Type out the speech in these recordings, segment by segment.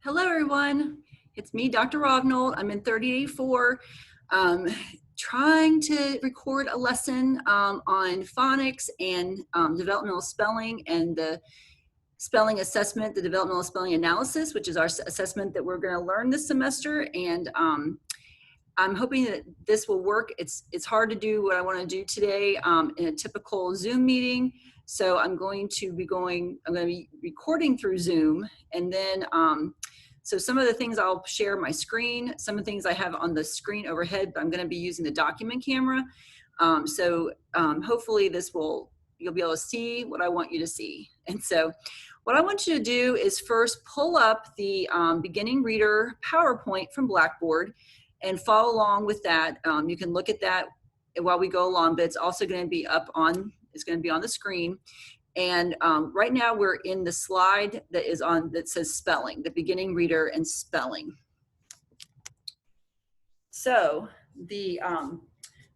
Hello, everyone. It's me, Dr. Rognold. I'm in 3084, trying to record a lesson on phonics and developmental spelling and the spelling assessment, the developmental spelling analysis, which is our assessment that we're going to learn this semester. And I'm hoping that this will work. It's hard to do what I want to do today in a typical Zoom meeting. So I'm going to be recording through Zoom, and then so some of the things I'll share my screen, some of the things I have on the screen overhead, but I'm going to be using the document camera. Hopefully you'll be able to see what I want you to see. And so what I want you to do is first pull up the beginning reader PowerPoint from Blackboard and follow along with that. You can look at that while we go along, but it's also going to be it's going to be on the screen. And right now we're in the slide that says spelling, the beginning reader and spelling. So the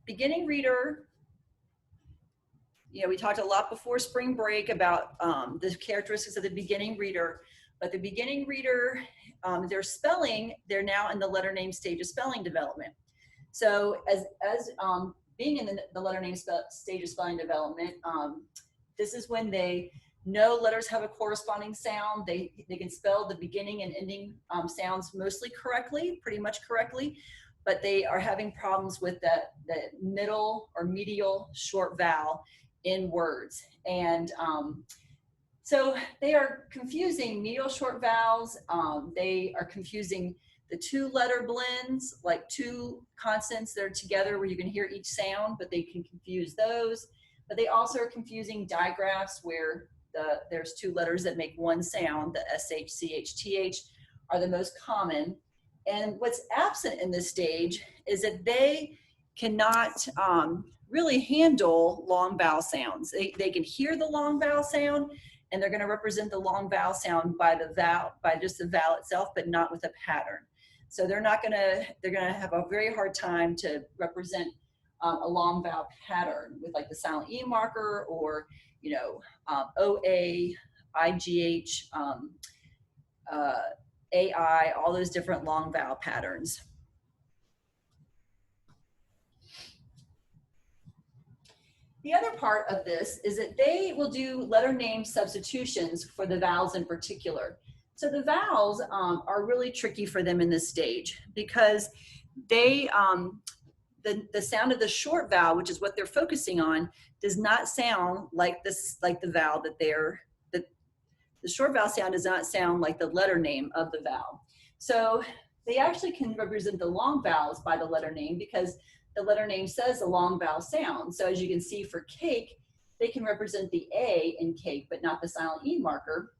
beginning reader, we talked a lot before spring break about the characteristics of the beginning reader, but the beginning reader, their spelling, they're now in the letter name stage of spelling development. So as being in the letter name stage of spelling development, this is when they know letters have a corresponding sound. They can spell the beginning and ending sounds mostly correctly, pretty much correctly, but they are having problems with the middle or medial short vowel in words. And so they are confusing medial short vowels. They are confusing the two letter blends, like two consonants that are together where you can hear each sound, but they can confuse those. But they also are confusing digraphs where there's two letters that make one sound, the SH, CH, TH are the most common. And what's absent in this stage is that they cannot really handle long vowel sounds. They can hear the long vowel sound, and they're going to represent the long vowel sound by just the vowel itself, but not with a pattern. So they're going to have a very hard time to represent a long vowel pattern with like the silent E marker or, OA, IGH, AI, all those different long vowel patterns. The other part of this is that they will do letter name substitutions for the vowels in particular. So the vowels are really tricky for them in this stage because they, the sound of the short vowel, which is what they're focusing on, does not sound like the vowel the short vowel sound does not sound like the letter name of the vowel. So they actually can represent the long vowels by the letter name because the letter name says the long vowel sound. So as you can see for cake, they can represent the A in cake, but not the silent E marker.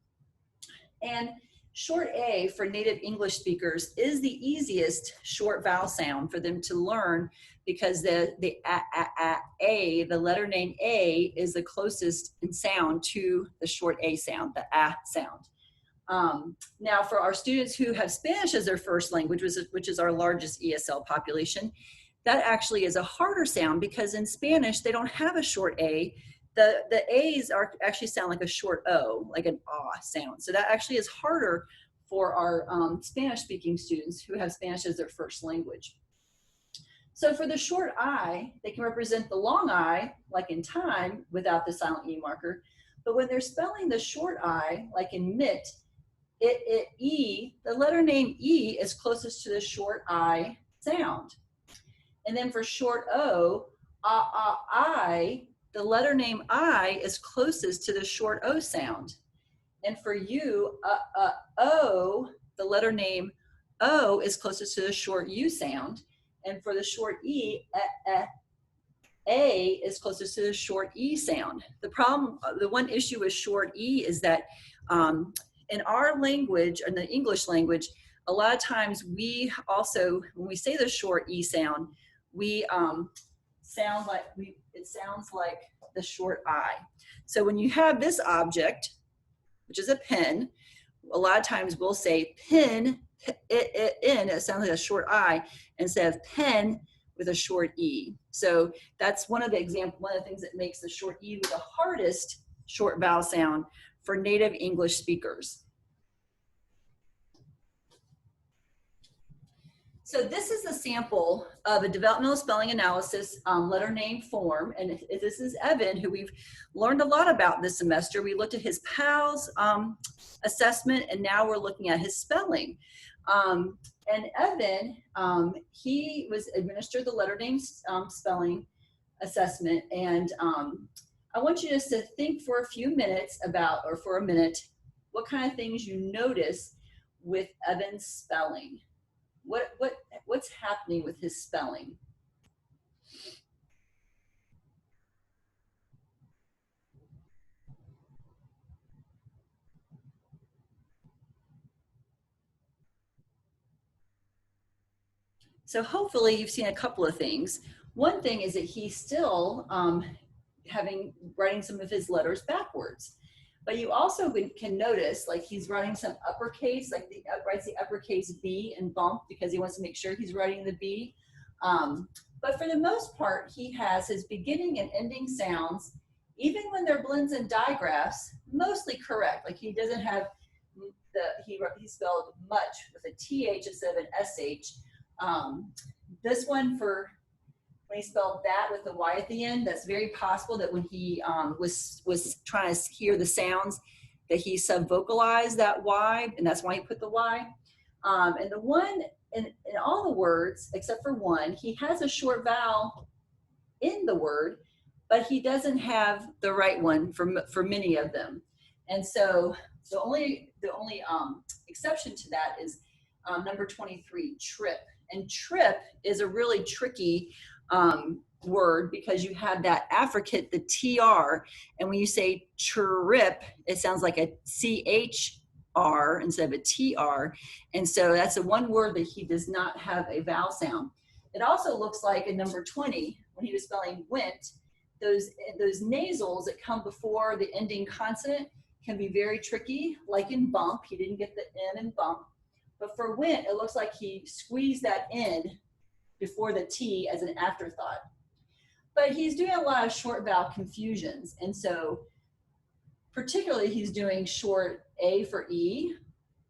And short A for native English speakers is the easiest short vowel sound for them to learn because the letter name A is the closest in sound to the short A sound, the A sound. Now for our students who have Spanish as their first language, which is our largest ESL population, that actually is a harder sound because in Spanish, they don't have a short A. The A's actually sound like a short O, like an ah sound. So that actually is harder for our Spanish-speaking students who have Spanish as their first language. So for the short I, they can represent the long I, like in time, without the silent E marker. But when they're spelling the short I, like in mit, E, the letter name E is closest to the short I sound. And then for short O, I, the letter name I is closest to the short O sound. And for U, O, the letter name O is closest to the short U sound. And for the short E, A is closest to the short E sound. The one issue with short E is that in our language, in the English language, a lot of times we also, when we say the short E sound, it sounds like the short I. So when you have this object, which is a pen, a lot of times we'll say pin, it sounds like a short I instead of pen with a short E. So that's one of the things that makes the short E the hardest short vowel sound for native English speakers. So this is a sample of a developmental spelling analysis letter name form. And this is Evan, who we've learned a lot about this semester. We looked at his PALS assessment, and now we're looking at his spelling. And Evan, he was administered the letter name spelling assessment. And I want you just to think for a few minutes about, or for a minute, what kind of things you notice with Evan's spelling. What's happening with his spelling? So hopefully you've seen a couple of things. One thing is that he's still writing some of his letters backwards. But you also can notice, like, he's writing some uppercase, like writes the uppercase B and bump because he wants to make sure he's writing the B. But for the most part, he has his beginning and ending sounds, even when they're blends and digraphs, mostly correct. Like, he doesn't have he spelled much with a TH instead of an SH. This one, for when he spelled that with the Y at the end, that's very possible that when he was trying to hear the sounds, that he subvocalized that Y, and that's why he put the Y. And the one, in all the words, except for one, he has a short vowel in the word, but he doesn't have the right one for many of them. And so the only exception to that is number 23, trip. And trip is a really tricky word because you have that affricate, the TR, and when you say trip, it sounds like a CHR instead of a TR. And so that's the one word that he does not have a vowel sound. It also looks like in number 20, when he was spelling went, those nasals that come before the ending consonant can be very tricky, like in bump. He didn't get the N in bump. But for went, it looks like he squeezed that N before the T as an afterthought. But he's doing a lot of short vowel confusions. And so particularly he's doing short A for E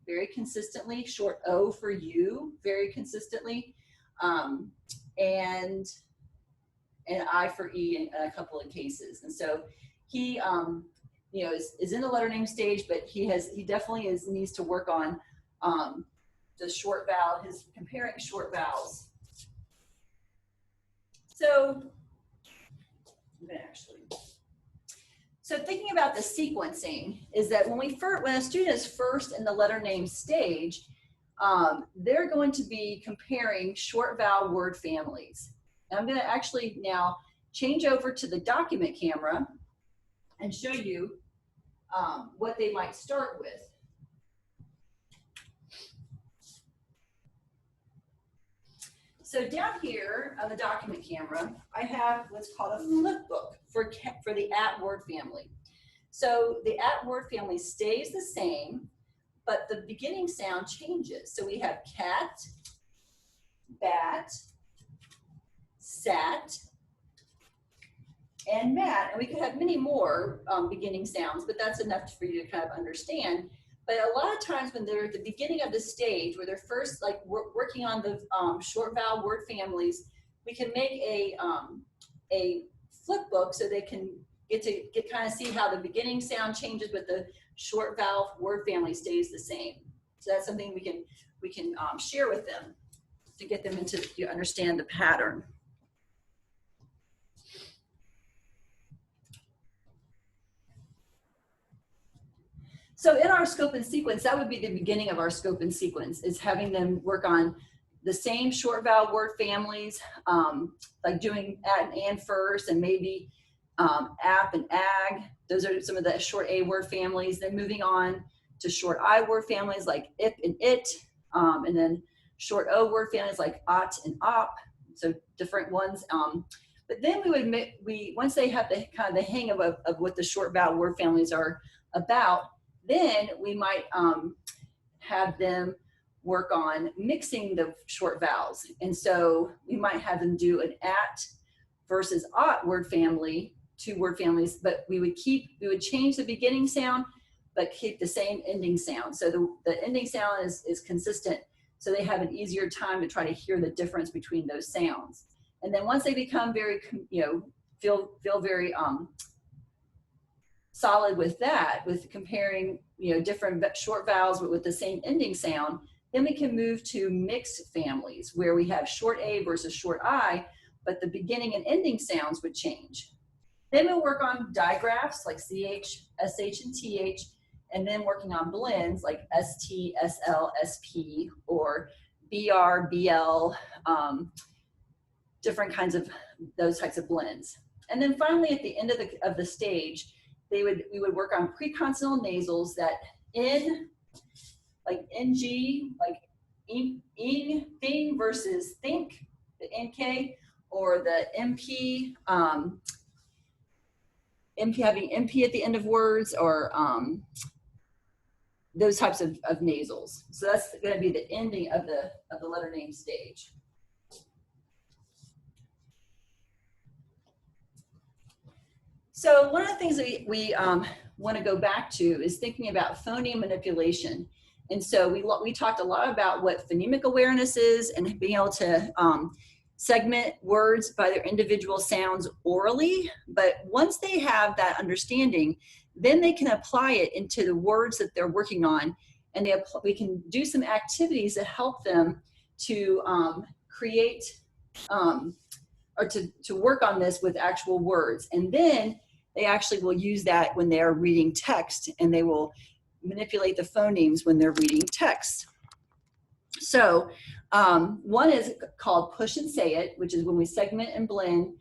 very consistently, short O for U very consistently, and I for E in a couple of cases. And so he is in the letter name stage, but he definitely needs to work on the short vowel, his comparing short vowels. So thinking about the sequencing is that when a student is first in the letter name stage, they're going to be comparing short vowel word families. And I'm going to actually now change over to the document camera and show you what they might start with. So down here on the document camera, I have what's called a flip book for the at word family. So the at word family stays the same, but the beginning sound changes. So we have cat, bat, sat, and mat. And we could have many more beginning sounds, but that's enough for you to kind of understand. But a lot of times when they're at the beginning of the stage, where they're first like working on the short vowel word families, we can make a flip book so they can get kind of see how the beginning sound changes, but the short vowel word family stays the same. So that's something we can share with them to get them to understand the pattern. So in our scope and sequence, that would be the beginning of our scope and sequence, is having them work on the same short vowel word families, like doing at and first, and maybe app and ag. Those are some of the short A word families. Then moving on to short I word families like ip and it, and then short O word families like ot and op. So different ones. But then once they have the kind of the hang of what the short vowel word families are about, then we might have them work on mixing the short vowels. And so we might have them do an at versus ot word family, two word families, but we would change the beginning sound, but keep the same ending sound. So the ending sound is consistent so they have an easier time to try to hear the difference between those sounds. And then once they become very, feel very solid with that, with comparing, different short vowels but with the same ending sound, then we can move to mixed families where we have short A versus short I, but the beginning and ending sounds would change. Then we'll work on digraphs like CH, SH, and TH, and then working on blends like ST, SL, SP, or BR, BL, different kinds of those types of blends. And then finally, at the end of the stage, we would work on preconsonant nasals that in, like NG, like ing, thing versus think, the NK, or the MP, MP having MP at the end of words, or those types of nasals. So that's going to be the ending of the letter name stage. So one of the things that we want to go back to is thinking about phoneme manipulation. And so we talked a lot about what phonemic awareness is and being able to segment words by their individual sounds orally. But once they have that understanding, then they can apply it into the words that they're working on. And we can do some activities that help them to create or to work on this with actual words. And then they actually will use that when they're reading text, and they will manipulate the phonemes when they're reading text. So one is called push and say it, which is when we segment and blend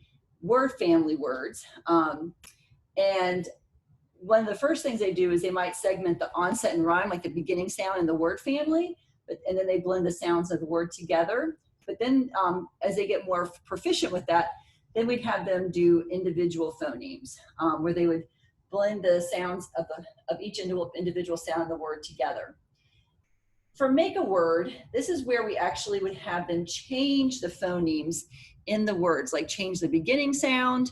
word family words. And one of the first things they do is they might segment the onset and rhyme, like the beginning sound in the word family, and then they blend the sounds of the word together. But then as they get more proficient with that, then we'd have them do individual phonemes, where they would blend the sounds of each individual sound in the word together. For make a word, this is where we actually would have them change the phonemes in the words, like change the beginning sound,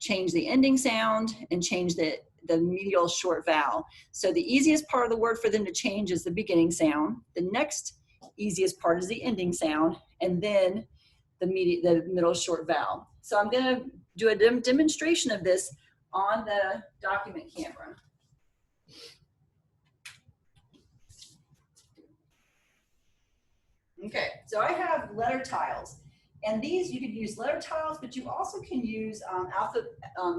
change the ending sound, and change the medial short vowel. So the easiest part of the word for them to change is the beginning sound. The next easiest part is the ending sound, and then the middle short vowel. So I'm going to do a demonstration of this on the document camera. Okay, so I have letter tiles, and these you could use letter tiles, but you also can use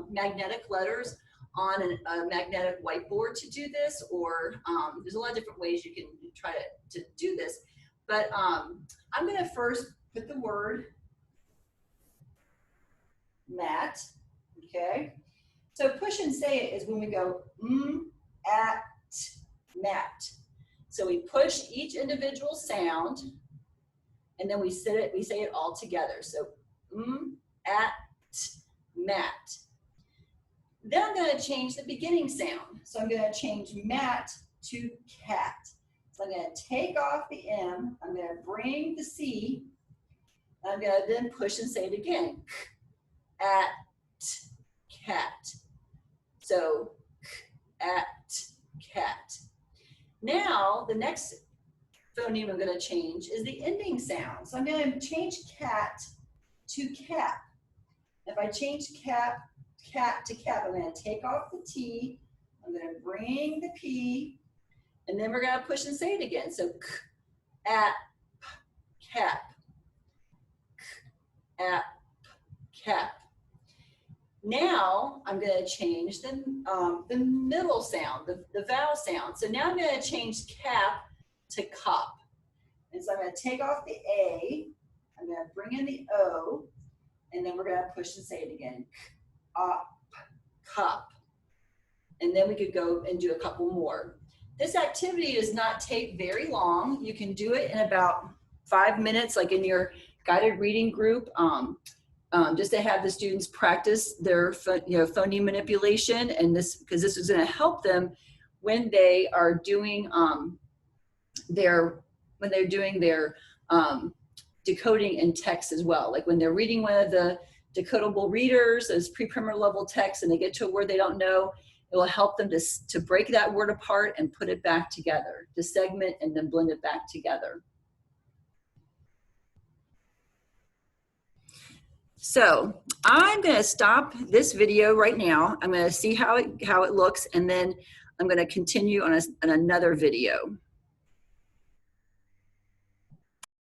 magnetic letters on a magnetic whiteboard to do this, or there's a lot of different ways you can try to do this. But I'm going to first put the word mat, okay? So push and say it is when we go at, mat. So we push each individual sound, and then we say it all together. So at, mat. Then I'm going to change the beginning sound. So I'm going to change mat to cat. So I'm going to take off the M, I'm going to bring the C, and I'm going to then push and say it again. At, cat. So at, cat. Now the next phoneme I'm going to change is the ending sound. So I'm going to change cat to cap. If I change cat to cap, I'm going to take off the T, I'm going to bring the P, and then we're going to push and say it again. So k, at, cap, k, at, cap. Now I'm going to change the middle sound, the vowel sound. So now I'm going to change cap to cop. And so I'm going to take off the A, I'm going to bring in the O, and then we're going to push and say it again. Op, cop. And then we could go and do a couple more. This activity does not take very long. You can do it in about 5 minutes, like in your guided reading group. Just to have the students practice their phoneme manipulation, and because this is going to help them when they are doing their decoding in text as well. Like when they're reading one of the decodable readers, those pre-primer level texts, and they get to a word they don't know, it will help them to break that word apart and put it back together, to segment and then blend it back together. So I'm going to stop this video right now. I'm going to see how it looks, and then I'm going to continue on another video.